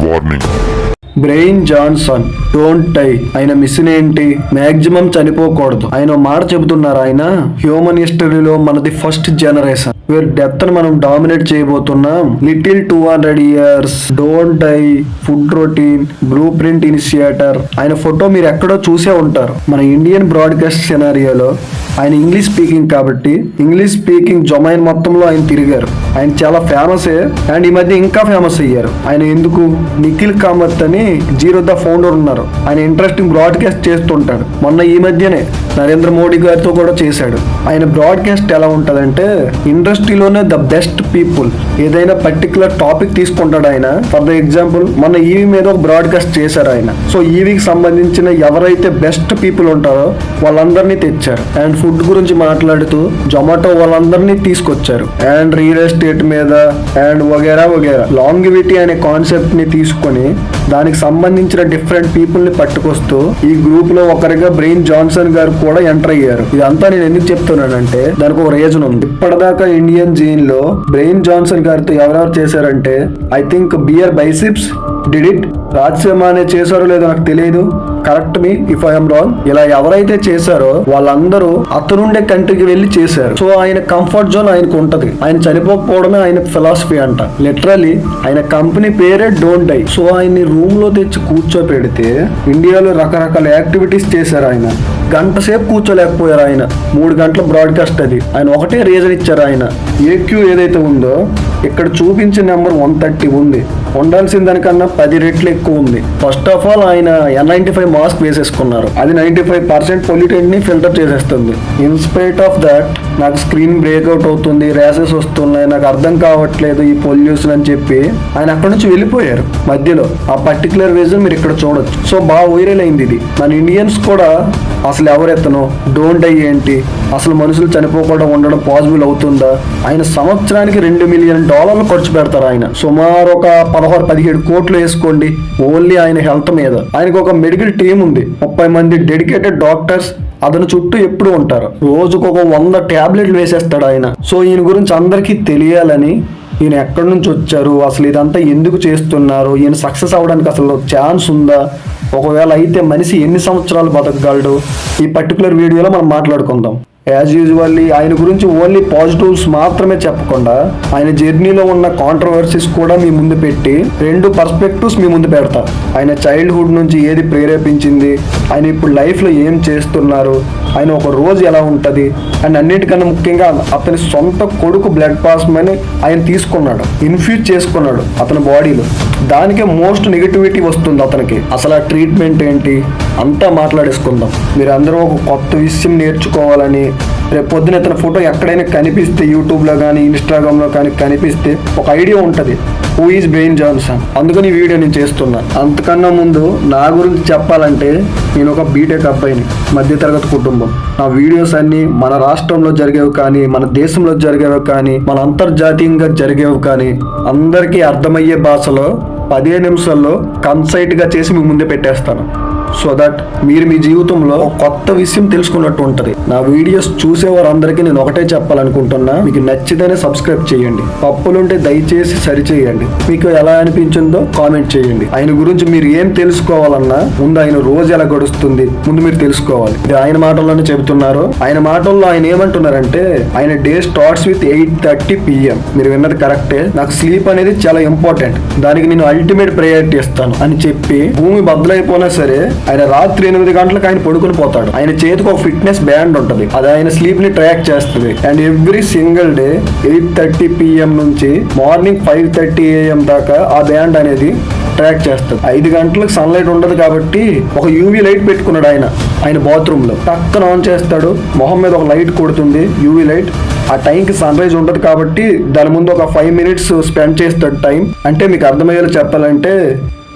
Warning. Bryan Johnson don't die. ఆయన mission ఏంటి? Maximum చనిపోకూడదు. ఆయన మాట చెబుతున్నారు. ఆయన హ్యూమన్ హిస్టరీలో మనది ఫస్ట్ జనరేషన్ వేర్ డెత్ ని మనం డామినేట్ చేయబోతున్నాం. Little 200 years, don't die, food routine, blueprint initiator. ఆయన ఫోటో మీరు ఎక్కడో చూసే ఉంటారు. మన ఇండియన్ బ్రాడ్కాస్ట్ సినారియోలో ఆయన ఇంగ్లీష్ స్పీకింగ్ కాబట్టి ఇంగ్లీష్ స్పీకింగ్ జొమైన్ మొత్తంలో ఆయన తిరిగారు. ఆయన చాలా ఫేమస్ అండ్ ఈ మధ్య ఇంకా ఫేమస్ అయ్యారు. ఆయన ఎందుకు? నిఖిల్ కామత్ అని జీరో ద ఫౌండర్ ఉన్నారు. ఆయన ఇంట్రెస్టింగ్ బ్రాడ్కాస్ట్ చేస్తుంటాడు. మొన్న ఈ మధ్యనే నరేంద్ర మోడీ గారితో కూడా చేశాడు. ఆయన బ్రాడ్కాస్ట్ ఎలా ఉంటదంటే ఇండస్ట్రీలోనే ద బెస్ట్ పీపుల్ ఏదైనా పర్టికులర్ టాపిక్ తీసుకుంటాడు ఆయన. ఫర్ ద ఎగ్జాంపుల్ మొన్న ఈవీ మీద ఒక బ్రాడ్కాస్ట్ చేశారు ఆయన. సో ఈవీకి సంబంధించిన ఎవరైతే బెస్ట్ పీపుల్ ఉంటారో వాళ్ళందరినీ తెచ్చారు. అండ్ ఫుడ్ గురించి మాట్లాడుతూ జొమాటో వాళ్ళందరినీ తీసుకొచ్చారు. అండ్ రియల్ ఎస్టేట్ మీద అండ్ వగేరా వగేరా లాంగివిటీ అనే కాన్సెప్ట్ ని తీసుకొని దానికి సంబంధించిన డిఫరెంట్ పీపుల్ ని పట్టుకొస్తూ ఈ గ్రూప్ లో ఒకరిగా బ్రెయిన్ జాన్సన్ గారు కూడా ఎంటర్ అయ్యారు. ఇదంతా నేను ఎందుకు చెప్తున్నానంటే దానికి ఒక రీజన్ ఉంది. ఇప్పటిదాకా ఇండియన్ జీన్ లో బ్రెయిన్ జాన్సన్ గారితో ఎవరెవరు చేశారంటే I think Beer Biceps did it. రాజ్యమానే చేశారో లేదో నాకు తెలియదు. Correct me if I'm wrong. ఇలా ఎవరైతే చేశారో వాళ్ళందరూ అతనుండే కంట్రీకి వెళ్ళి చేశారు. సో ఆయన కంఫర్ట్ జోన్ ఆయనకు ఉంటది. ఆయన చనిపోకపోవడమే ఆయన ఫిలాసఫీ అంట. లిటరలీ ఆయన కంపెనీ పేరే డోంట్ డై. సో ఆయన్ని రూమ్ లో తెచ్చి కూర్చోపెడితే ఇండియాలో రకరకాల యాక్టివిటీస్ చేశారు. ఆయన గంట సేపు కూర్చోలేకపోయారు. ఆయన 3 గంటల బ్రాడ్కాస్ట్ అది. ఆయన ఒకటే రీజన్ ఇచ్చారు. ఆయన ఏక్యూ ఏదైతే ఉందో ఇక్కడ చూపించిన నెంబర్ 130 ఉంది. ఉండాల్సిన దానికన్నా 10 రెట్లు ఎక్కువ ఉంది. ఫస్ట్ ఆఫ్ ఆల్ ఆయన N95 మాస్క్ వేసేసుకున్నారు. అది 95% పొల్యూటెంట్ ని ఫిల్టర్ చేసేస్తుంది. ఇన్స్పైట్ ఆఫ్ దట్ నాకు స్క్రీన్ బ్రేక్అవుట్ అవుతుంది, ర్యాసెస్ వస్తున్నాయి, నాకు అర్థం కావట్లేదు ఈ పొల్యూషన్ అని చెప్పి ఆయన అక్కడ నుంచి వెళ్ళిపోయారు. మధ్యలో ఆ పర్టికులర్ రీజన్ మీరు ఇక్కడ చూడొచ్చు. సో బాగా వైరల్ అయింది ఇది. మన ఇండియన్స్ కూడా అసలు ఎవరెత్తనో డోంట్ డై ఏంటి, అసలు మనుషులు చనిపోకుండా ఉండడం పాసిబుల్ అవుతుందా? ఆయన సంవత్సరానికి $2 మిలియన్ ఖర్చు పెడతారు. ఆయన సుమారు ఒక 16-17 కోట్లు వేసుకోండి ఓన్లీ ఆయన హెల్త్ మీద. ఆయనకు ఒక మెడికల్ టీం ఉంది. 30 మంది డెడికేటెడ్ డాక్టర్స్ అతని చుట్టూ ఎప్పుడు ఉంటారు. రోజుకు ఒక 100 టాబ్లెట్లు వేసేస్తాడు ఆయన. సో ఈయన గురించి అందరికీ తెలియాలని ఈయన ఎక్కడి నుంచి వచ్చారు, అసలు ఇదంతా ఎందుకు చేస్తున్నారు, ఈయన సక్సెస్ అవ్వడానికి అసలు ఛాన్స్ ఉందా, ఒకవేళ అయితే మనిషి ఎన్ని సంవత్సరాలు బతకగలడు, ఈ పర్టికులర్ వీడియోలో మనం మాట్లాడుకుందాం. యాజ్ యూజువల్లీ ఆయన గురించి ఓన్లీ పాజిటివ్స్ మాత్రమే చెప్పకుండా ఆయన జర్నీలో ఉన్న కాంట్రవర్సీస్ కూడా మీ ముందు పెట్టి 2 పర్స్పెక్టివ్స్ మీ ముందు పెడతా. ఆయన చైల్డ్హుడ్ నుంచి ఏది ప్రేరేపించింది, ఆయన ఇప్పుడు లైఫ్లో ఏం చేస్తున్నారు, ఆయన ఒక రోజు ఎలా ఉంటుంది అండ్ అన్నిటికన్నా ముఖ్యంగా అతని సొంత కొడుకు బ్లడ్ ప్లాస్మాని ఆయన తీసుకున్నాడు, ఇన్ఫ్యూజ్ చేసుకున్నాడు అతని బాడీలో. దానికే మోస్ట్ నెగిటివిటీ వస్తుంది అతనికి. అసలు ఆ ట్రీట్మెంట్ ఏంటి అంతా మాట్లాడేసుకుందాం. మీరు అందరూ ఒక కొత్త విషయం నేర్చుకోవాలని రేపు పొద్దున ఇతని ఫోటో ఎక్కడైనా కనిపిస్తే యూట్యూబ్లో కానీ ఇన్స్టాగ్రామ్లో కానీ కనిపిస్తే ఒక ఐడియా ఉంటుంది హూ ఈజ్ బ్రెయిన్ జాన్సన్. అందుకని ఈ వీడియో నేను చేస్తున్నా. అంతకన్నా ముందు నా గురించి చెప్పాలంటే నేను ఒక బీటెక్ అబ్బాయిని, మధ్యతరగతి కుటుంబం. నా వీడియోస్ అన్ని మన రాష్ట్రంలో జరిగేవి కానీ, మన దేశంలో జరిగేవి కానీ, మన అంతర్జాతీయంగా జరిగేవి కానీ అందరికీ అర్థమయ్యే భాషలో 15 నిమిషాల్లో కన్సైట్గా చేసి మీ ముందే పెట్టేస్తాను. సో దట్ మీరు మీ జీవితంలో కొత్త విషయం తెలుసుకున్నట్టు ఉంటుంది. నా వీడియోస్ చూసే వారందరికీ నేను ఒకటే చెప్పాలనుకుంటున్నా, మీకు నచ్చితేనే సబ్స్క్రైబ్ చేయండి, తప్పులుంటే దయచేసి సరిచేయండి, మీకు ఎలా అనిపించిందో కామెంట్ చేయండి. ఆయన గురించి మీరు ఏం తెలుసుకోవాలన్నా ముందు ఆయన రోజు ఎలా గడుస్తుంది ముందు మీరు తెలుసుకోవాలి. ఇది ఆయన మాటల్లోనే చెబుతున్నారు. ఆయన మాటల్లో ఆయన ఏమంటున్నారంటే ఆయన డే స్టార్ట్స్ విత్ 8:30 PM. మీరు విన్నది కరెక్టే. నాకు స్లీప్ అనేది చాలా ఇంపార్టెంట్, దానికి నేను అల్టిమేట్ ప్రయారిటీ ఇస్తాను అని చెప్పి భూమి బద్దలైపోయినా సరే ఆయన రాత్రి 8 గంటలకు ఆయన పడుకుని పోతాడు. ఆయన చేతికి ఒక ఫిట్నెస్ బ్యాండ్ ఉంటుంది, అది ఆయన స్లీప్ ని ట్రాక్ చేస్తుంది. And every single day 8:30 PM నుంచి మార్నింగ్ 5:30 AM దాకా ఆ బ్యాండ్ అనేది ట్రాక్ చేస్తుంది. 5 గంటలకు సన్లైట్ ఉండదు కాబట్టి ఒక యూవీ లైట్ పెట్టుకున్నాడు ఆయన బాత్రూమ్ లో. టక్కన ఆన్ చేస్తాడు, మొహం మీద ఒక లైట్ కొడుతుంది యూవీ లైట్. ఆ టైంకి సన్ రైజ్ ఉండదు కాబట్టి దాని ముందు ఒక 5 minutes స్పెండ్ చేస్తాడు టైం. అంటే మీకు అర్థమయ్యేలా చెప్పాలంటే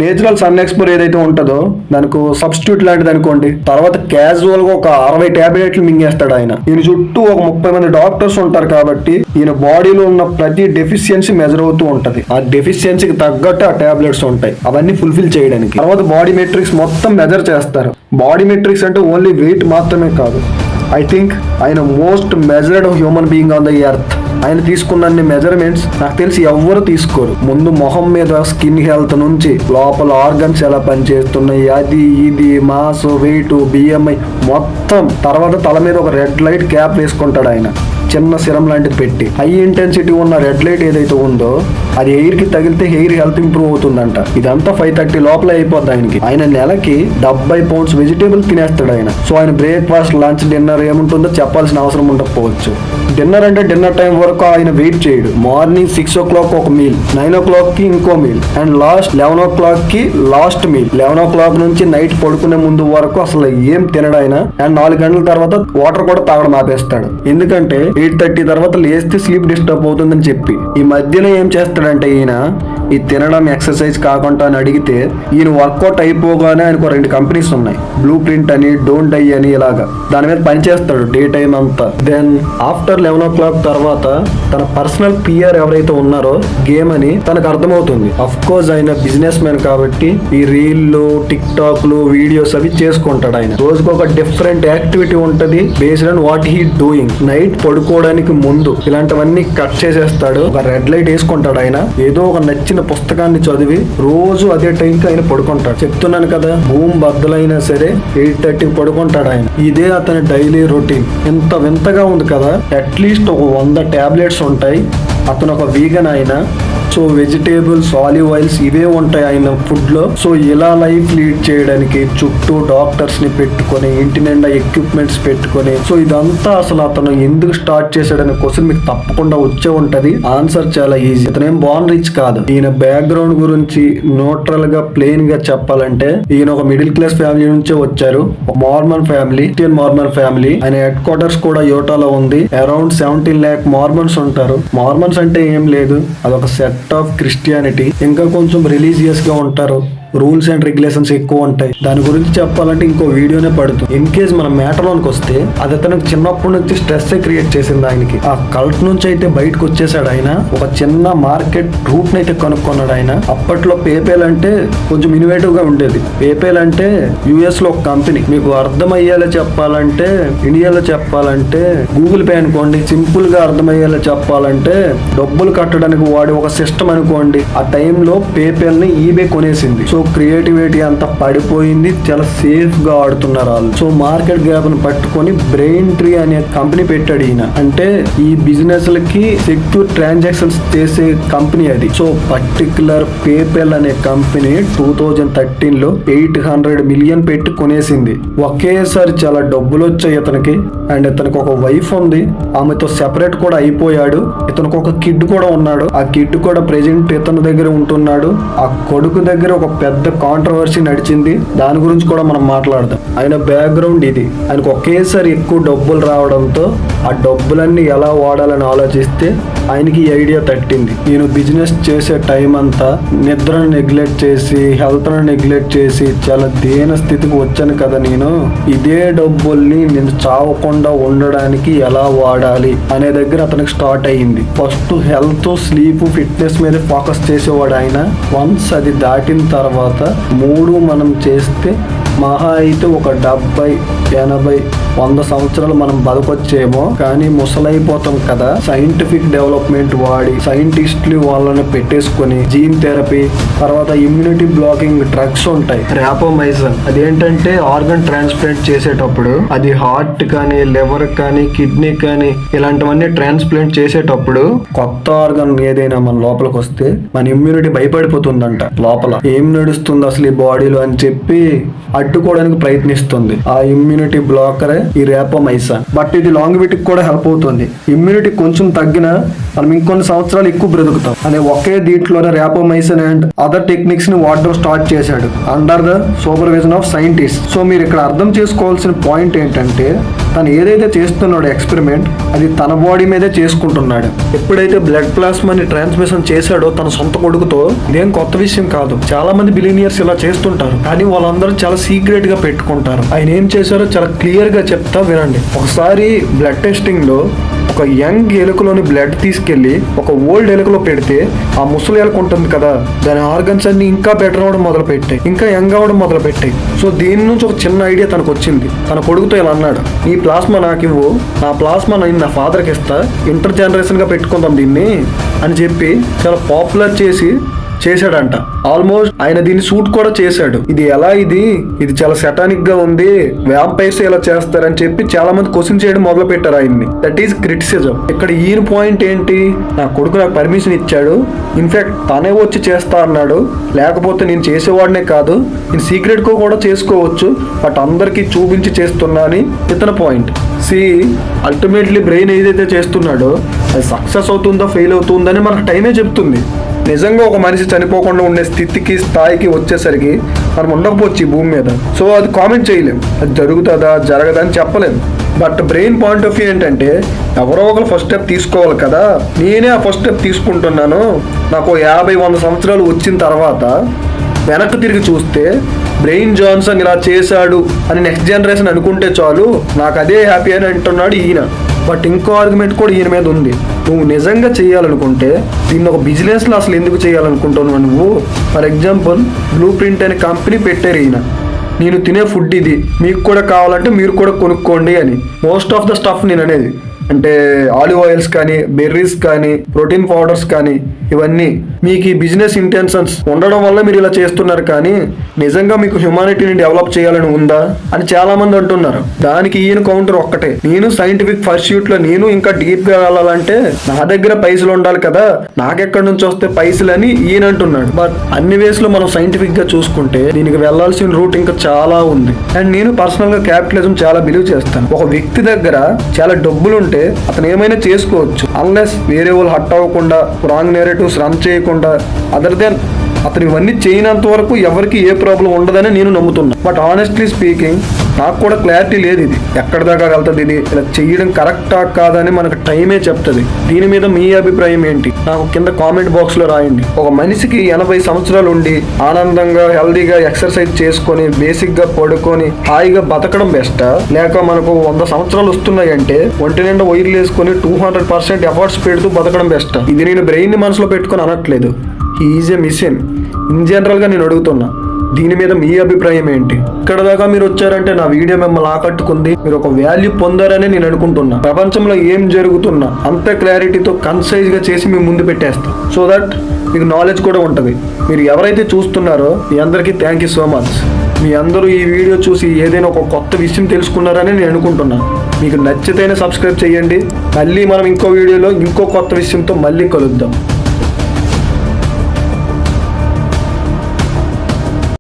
నేచురల్ సన్ ఎక్స్పోర్ ఏదైతే ఉంటుందో దానికి సబ్స్టిట్యూట్ లాంటిది అనుకోండి. తర్వాత క్యాజువల్ గా ఒక 60 టాబ్లెట్లు మింగేస్తాడు ఆయన. ఈయన చుట్టూ ఒక 30 మంది డాక్టర్స్ ఉంటారు కాబట్టి ఈయన బాడీలో ఉన్న ప్రతి డెఫిషియన్సీ మెజర్ అవుతూ ఉంటది. ఆ డెఫిషియన్సీకి తగ్గట్టు ఆ టాబ్లెట్స్ ఉంటాయి అవన్నీ ఫుల్ఫిల్ చేయడానికి. తర్వాత బాడీ మెట్రిక్స్ మొత్తం మెజర్ చేస్తారు. బాడీ మెట్రిక్స్ అంటే ఓన్లీ వెయిట్ మాత్రమే కాదు. ఐ థింక్ ఆయన most measured human being on the earth. ఆయన తీసుకున్న మెజర్మెంట్స్ నాకు తెలిసి ఎవ్వరు తీసుకోరు. ముందు మొహం మీద స్కిన్ హెల్త్ నుంచి లోపల ఆర్గన్స్ ఎలా పనిచేస్తున్నాయి, అది ఇది మాస్, వెయిట్, బిఎంఐ మొత్తం. తర్వాత తల మీద ఒక రెడ్ లైట్ క్యాప్ వేసుకుంటాడు ఆయన, చిన్న సిరం లాంటిది పెట్టి. హై ఇంటెన్సిటీ ఉన్న రెడ్ లైట్ ఏదైతే ఉందో అది ఎయిర్ కి తగిలితే హెయిర్ హెల్త్ ఇంప్రూవ్ అవుతుందంట. ఇదంతా 5:30 లోపల అయిపోద్ది ఆయనకి. ఆయన నెలకి 70 pounds వెజిటేబుల్ తినేస్తాడు ఆయన. సో ఆయన బ్రేక్ఫాస్ట్, లంచ్, డిన్నర్ ఏముంటుందో చెప్పాల్సిన అవసరం ఉండకపోవచ్చు. డిన్నర్ అంటే డిన్నర్ టైం వరకు ఆయన వెయిట్ చేయడు. మార్నింగ్ 6 o'clock ఒక మీల్, 9 o'clock కి ఇంకో మీల్, అండ్ లాస్ట్ 11 o'clock కి లాస్ట్ మీల్. 11 o'clock నుంచి నైట్ పడుకునే ముందు వరకు అసలు ఏం తినడు ఆయన. అండ్ 4 గంటల తర్వాత వాటర్ కూడా తాగడం ఆపేస్తాడు. ఎందుకంటే 8:30 తర్వాత లేస్తే స్లీప్ డిస్టర్బ్ అవుతుందని చెప్పి. ఈ మధ్యలో ఏం చేస్తాడంటే ఈయన ఈ తినడం ఎక్సర్సైజ్ కాకుండా అని అడిగితే, ఈయన వర్కౌట్ అయిపోగానే ఆయనకు 2 కంపెనీస్ ఉన్నాయి, బ్లూ ప్రింట్ అని, డోంట్ డై అని, ఇలాగా దాని మీద పనిచేస్తాడు డే టైం అంతా. దెన్ ఆఫ్టర్ 11 o'clock తర్వాత తన పర్సనల్ పిఆర్ ఎవరైతే ఉన్నారో గేమ్ అని తనకు అర్థమవుతుంది. అఫ్ కోర్స్ ఆయన బిజినెస్ మ్యాన్ కాబట్టి ఈ రీల్లు, టిక్ టాక్లు, వీడియోస్ అవి చేసుకుంటాడు. ఆయన రోజుకు ఒక డిఫరెంట్ యాక్టివిటీ ఉంటది based on what he doing. Night పడుకోవడానికి ముందు ఇలాంటివన్నీ కట్ చేసేస్తాడు, ఒక రెడ్ లైట్ వేసుకుంటాడు ఆయన. ఏదో ఒక నచ్చిన పుస్తకాన్ని చదివి రోజు అదే టైంకి ఆయన పడుకుంటాడు. చెప్తున్నాను కదా, భూమి బద్దలైనా సరే 8:30 పడుకుంటాడు ఆయన. ఇదే అతని డైలీ రొటీన్. ఎంత వింతగా ఉంది కదా. అట్లీస్ట్ ఒక 100 టాబ్లెట్స్ ఉంటాయి. అతను ఒక వీగన్ ఆయన. సో వెజిటేబుల్స్, ఆలివ్ ఆయిల్స్ ఇవే ఉంటాయి ఆయన ఫుడ్ లో. సో ఇలా లైఫ్ లీడ్ చేయడానికి చుట్టూ డాక్టర్స్ ని పెట్టుకొని, ఇంటి నిండా ఎక్విప్మెంట్స్ పెట్టుకొని, సో ఇదంతా అసలు అతను ఎందుకు స్టార్ట్ చేశాడనే క్వశ్చన్ మీకు తప్పకుండా వచ్చే ఉంటది. ఆన్సర్ చాలా ఈజీ. అతనేం బాన్ రిచ్ కాదు. ఈయన బ్యాక్గ్రౌండ్ గురించి న్యూట్రల్ గా, ప్లెయిన్ గా చెప్పాలంటే, ఈయన ఒక మిడిల్ క్లాస్ ఫ్యామిలీ నుంచే వచ్చారు. ఒక Mormon family, Christian Mormon family. ఆయన హెడ్ క్వార్టర్స్ కూడా యోటాలో ఉంది. అరౌండ్ 17 lakh మార్మన్స్ ఉంటారు. మార్మన్స్ అంటే ఏం లేదు, అదొక సెట్ ఆఫ్ క్రిస్టియానిటీ. ఇంకా కొంచెం రిలీజియస్ గా ఉంటారు. రూల్స్ అండ్ రెగ్యులేషన్స్ ఎక్కువ ఉంటాయి. దాని గురించి చెప్పాలంటే ఇంకో వీడియోనే పడుతుంది. ఇన్ కేస్ మన మ్యాటర్ లోనికి వస్తే, అది అతనికి చిన్నప్పటి నుంచి స్ట్రెస్ క్రియేట్ చేసింది ఆయనకి. ఆ కల్ట్ నుంచి అయితే బయటకు వచ్చేసాడు ఆయన. ఒక చిన్న మార్కెట్ రూట్ అయితే కనుక్కున్నాడు ఆయన. అప్పట్లో పేపేల్ అంటే కొంచెం ఇన్నోవేటివ్ గా ఉండేది. పేపేల్ అంటే యుఎస్ లో ఒక కంపెనీ. మీకు అర్థమయ్యేలా చెప్పాలంటే, ఇండియాలో చెప్పాలంటే గూగుల్ పే అనుకోండి. సింపుల్ గా అర్థమయ్యేలా చెప్పాలంటే డబ్బులు కట్టడానికి వాడే ఒక సిస్టమ్ అనుకోండి. ఆ టైంలో పేపేల్ ని ఈబే కొనేసింది. సో క్రియేటివిటీ అంతా పడిపోయింది. చాలా సేఫ్ గా ఆడుతున్నారు వాళ్ళు. సో మార్కెట్ గ్యాప్ ను పట్టుకొని బ్రెయిన్ ట్రీ అనే కంపెనీ పెట్టాడు ఈయన. అంటే ఈ బిజినెస్ లకి సెక్యూర్ ట్రాన్సాక్షన్స్ చేసే కంపెనీ అది. సో పర్టికులర్ పేపల్ అనే కంపెనీ 2013 లో 800 million పెట్టి కొనేసింది. ఒకేసారి చాలా డబ్బులు వచ్చాయి ఇతనికి. అండ్ ఇతనికి ఒక వైఫ్ ఉంది, ఆమెతో సెపరేట్ కూడా అయిపోయాడు. ఇతనికి ఒక కిడ్ కూడా ఉన్నాడు. ఆ కిడ్ కూడా ప్రెజెంట్ ఇతని దగ్గర ఉంటున్నాడు. ఆ కొడుకు దగ్గర ఒక పెద్ద కాంట్రవర్సీ నడిచింది. దాని గురించి కూడా మనం మాట్లాడదాం. ఆయన బ్యాక్గ్రౌండ్ ఇది. ఆయనకు ఒకేసారి ఎక్కువ డబ్బులు రావడంతో ఆ డబ్బులన్నీ ఎలా వాడాలని ఆలోచిస్తే ఆయనకి ఈ ఐడియా తట్టింది. నేను బిజినెస్ చేసే టైం అంతా నిద్రను నెగ్లెక్ట్ చేసి, హెల్త్ ను నెగ్లెక్ట్ చేసి చాలా దీన స్థితికి వచ్చాను కదా. నేను ఇదే డబ్బుల్ని నేను చావకుండా ఉండడానికి ఎలా వాడాలి అనే దగ్గర అతనికి స్టార్ట్ అయ్యింది. ఫస్ట్ హెల్త్, స్లీప్, ఫిట్నెస్ మీద ఫోకస్ చేసేవాడు ఆయన. వన్స్ అది దాటిన తర్వాత 3 మనం చేస్తే మహా అయితే ఒక 70, 80, 100 సంవత్సరాలు మనం బతకొచ్చేమో. కానీ ముసలైపోతాం కదా. సైంటిఫిక్ డెవలప్మెంట్ వాడి, సైంటిస్టులు వాళ్ళని పెట్టేసుకొని, జీన్ థెరపీ, తర్వాత ఇమ్యూనిటీ బ్లాకింగ్ డ్రగ్స్ ఉంటాయి, ర్యాపోమైసిన్. అదేంటంటే ఆర్గన్ ట్రాన్స్ప్లాంట్ చేసేటప్పుడు, అది హార్ట్ కానీ, లివర్ కానీ, కిడ్నీ కానీ, ఇలాంటివన్నీ ట్రాన్స్ప్లాంట్ చేసేటప్పుడు కొత్త ఆర్గన్ ఏదైనా మన లోపలికి వస్తే మన ఇమ్యూనిటీ భయపడిపోతుందంట. లోపల ఏం నడుస్తుంది అసలు ఈ బాడీలో అని చెప్పి అడ్డుకోవడానికి ప్రయత్నిస్తుంది. ఆ ఇమ్యూనిటీ బ్లాకరే ఈ ర్యాపోమైసిన్. బట్ ఇది లాంగివిటీకి కూడా హెల్ప్ అవుతుంది. ఇమ్యూనిటీ కొంచెం తగ్గినా మనం ఇంకొన్ని సంవత్సరాలు ఎక్కువ బ్రతుకుతాం అనే ఒకే దీంట్లోనే ర్యాపోమైసిన్ అండ్ అదర్ టెక్నిక్స్ ని వాడడం స్టార్ట్ చేశాడు under the supervision of scientist. So మీరు ఇక్కడ అర్థం చేసుకోవాల్సిన పాయింట్ ఏంటంటే, తను ఏదైతే చేస్తున్నాడో ఎక్స్పెరిమెంట్, అది తన బాడీ మీదే చేసుకుంటున్నాడు. ఎప్పుడైతే బ్లడ్ ప్లాస్మాని ట్రాన్స్మిషన్ చేశాడో తన సొంత కొడుకుతో, ఇదేం కొత్త విషయం కాదు. చాలా మంది బిలినియర్స్ ఇలా చేస్తుంటారు, కానీ వాళ్ళందరూ చాలా సీక్రెట్ గా పెట్టుకుంటారు. ఆయన ఏం చేశారో చాలా క్లియర్ గా చెప్తా వినండి. ఒకసారి బ్లడ్ టెస్టింగ్ లో ఒక యంగ్ ఎలుకలోని బ్లడ్ తీసుకెళ్లి ఒక ఓల్డ్ ఎలుకలో పెడితే ఆ ముసలి ఎలుక ఉంటుంది కదా, దాని ఆర్గన్స్ అన్ని ఇంకా బెటర్ అవడం మొదలు పెట్టాయి, ఇంకా యంగ్ అవడం మొదలు పెట్టాయి. సో దీని నుంచి ఒక చిన్న ఐడియా తనకు వచ్చింది. తన కొడుకుతో ఇలా అన్నాడు, నీ ప్లాస్మా నాకు ఇవ్వు, నా ప్లాస్మా నేను నా ఫాదర్కి ఇస్తా, ఇంటర్ జనరేషన్ గా పెట్టుకుందాం దీన్ని అని చెప్పి చాలా పాపులర్ చేశాడంట. ఆల్మోస్ట్ ఆయన దీన్ని షూట్ కూడా చేశాడు. ఇది ఎలా ఇది చాలా సెటానిక్ గా ఉంది, వ్యాంపైర్స్ ఎలా చేస్తారని చెప్పి చాలా మంది క్వశ్చన్ చేయడం మొదలు పెట్టారు ఆయన్ని. That is criticism. ఇక్కడ ఈయన పాయింట్ ఏంటి, నా కొడుకు నాకు పర్మిషన్ ఇచ్చాడు, ఇన్ఫాక్ట్ తనే వచ్చి చేస్తా అన్నాడు, లేకపోతే నేను చేసేవాడినే కాదు, నేను సీక్రెట్ గా కూడా చేసుకోవచ్చు, బట్ అందరికీ చూపించి చేస్తున్నా అని ఇతని పాయింట్. అల్టిమేట్లీ బ్రెయిన్ ఏదైతే చేస్తున్నాడో అది సక్సెస్ అవుతుందో ఫెయిల్ అవుతుందని మనకు టైమే చెప్తుంది. నిజంగా ఒక మనిషి చనిపోకుండా ఉండే స్థాయికి వచ్చేసరికి మనం ఉండకపోవచ్చు ఈ భూమి మీద. సో అది కామెంట్ చేయలేం, అది జరుగుతుందా జరగదా అని చెప్పలేం. But brain point of view ఏంటంటే ఎవరో ఒకరు ఫస్ట్ స్టెప్ తీసుకోవాలి కదా, నేనే ఆ ఫస్ట్ స్టెప్ తీసుకుంటున్నాను. నాకు 50-100 సంవత్సరాలు వచ్చిన తర్వాత వెనక్కి తిరిగి చూస్తే బ్రెయిన్ జాన్సన్ ఇలా చేశాడు అని నెక్స్ట్ జనరేషన్ అనుకుంటే చాలు, నాకు అదే హ్యాపీ అని అంటున్నాడు ఈయన. బట్ ఇంకో ఆర్గ్యుమెంట్ కూడా ఈయన మీద ఉంది. నువ్వు నిజంగా చేయాలనుకుంటే దీన్ని ఒక బిజినెస్లో అసలు ఎందుకు చేయాలనుకుంటున్నావు నువ్వు? ఫర్ ఎగ్జాంపుల్ బ్లూ ప్రింట్ అనే కంపెనీ పెట్టారు ఈయన, నేను తినే ఫుడ్ ఇది, మీకు కూడా కావాలంటే మీరు కూడా కొనుక్కోండి అని. మోస్ట్ ఆఫ్ ద స్టఫ్ నేను అనేది అంటే ఆలివ్ ఆయిల్స్ కానీ, బెర్రీస్ కానీ, ప్రోటీన్ పౌడర్స్ కానీ, ఇవన్నీ మీకు ఈ బిజినెస్ ఇంటెన్షన్స్ ఉండడం వల్ల మీరు ఇలా చేస్తున్నారు, కానీ నిజంగా మీకు హ్యుమానిటీని డెవలప్ చేయాలని ఉందా అని చాలా మంది అంటున్నారు. దానికి ఈయన కౌంటర్ ఒక్కటే, నేను సైంటిఫిక్ పర్స్యూట్ లో నేను ఇంకా డీప్ గా వెళ్ళాలంటే నా దగ్గర పైసలు ఉండాలి కదా, నాకెక్కడి నుంచి వస్తే పైసలు అని ఈయన అంటున్నాడు. బట్ అన్ని వేస్ లో మనం సైంటిఫిక్ గా చూసుకుంటే దీనికి వెళ్లాల్సిన రూట్ ఇంకా చాలా ఉంది. అండ్ నేను పర్సనల్ గా క్యాపిటలిజం చాలా బిలీవ్ చేస్తాను. ఒక వ్యక్తి దగ్గర చాలా డబ్బులు ఉంటే అతను ఏమైనా చేసుకోవచ్చు, అన్లెస్ వేరే వాళ్ళు హట్ అవ్వకుండా, రాంగ్ నేరేటివ్స్ రన్ చేయకుండా, అదర్ దెన్ అతను ఇవన్నీ చేయనంత వరకు ఎవరికి ఏ ప్రాబ్లం ఉండదని నేను నమ్ముతున్నా. బట్ ఆనెస్ట్లీ స్పీకింగ్ నాకు కూడా క్లారిటీ లేదు ఇది ఎక్కడి దాకా వెళ్తుంది, ఇది ఇలా చేయడం కరెక్టా కాదని మనకు టైమే చెప్తుంది. దీని మీద మీ అభిప్రాయం ఏంటి నాకు కింద కామెంట్ బాక్స్ లో రాయండి. ఒక మనిషికి 80 సంవత్సరాలు ఉండి ఆనందంగా హెల్దీగా ఎక్సర్సైజ్ చేసుకొని బేసిక్ గా పడుకొని హాయిగా బతకడం బెస్టా, లేక మనకు 100 సంవత్సరాలు వస్తున్నాయంటే ఒంటి నిండా వైర్లు వేసుకొని 200% ఎఫర్ట్స్ పెడుతూ బతకడం బెస్టా? ఇది నేను బ్రెయిన్ ని మనసులో పెట్టుకొని అనట్లేదు, is a mission in general గా నేను అడుగుతున్నా. దీని మీద మీ అభిప్రాయం ఏంటి? ఇక్కడ దాకా మీరు వచ్చారంటే నా వీడియో మిమ్మల్ని ఆకట్టుకుంది, మీరు ఒక వాల్యూ పొందారని నేను అనుకుంటున్నా. ప్రపంచంలో ఏం జరుగుతున్నా అంత క్లారిటీతో కన్సైజ్ గా చేసి మీ ముందు పెట్టేస్తాం, సో దట్ మీకు నాలెడ్జ్ కూడా ఉంటుంది. మీరు ఎవరైతే చూస్తున్నారో మీ అందరికీ థ్యాంక్ యూ సో మచ్. మీ అందరూ ఈ వీడియో చూసి ఏదైనా ఒక కొత్త విషయం తెలుసుకున్నారని నేను అనుకుంటున్నాను. మీకు నచ్చితేనే సబ్స్క్రైబ్ చేయండి. మళ్ళీ మనం ఇంకో వీడియోలో ఇంకో కొత్త విషయంతో మళ్ళీ కలుద్దాం.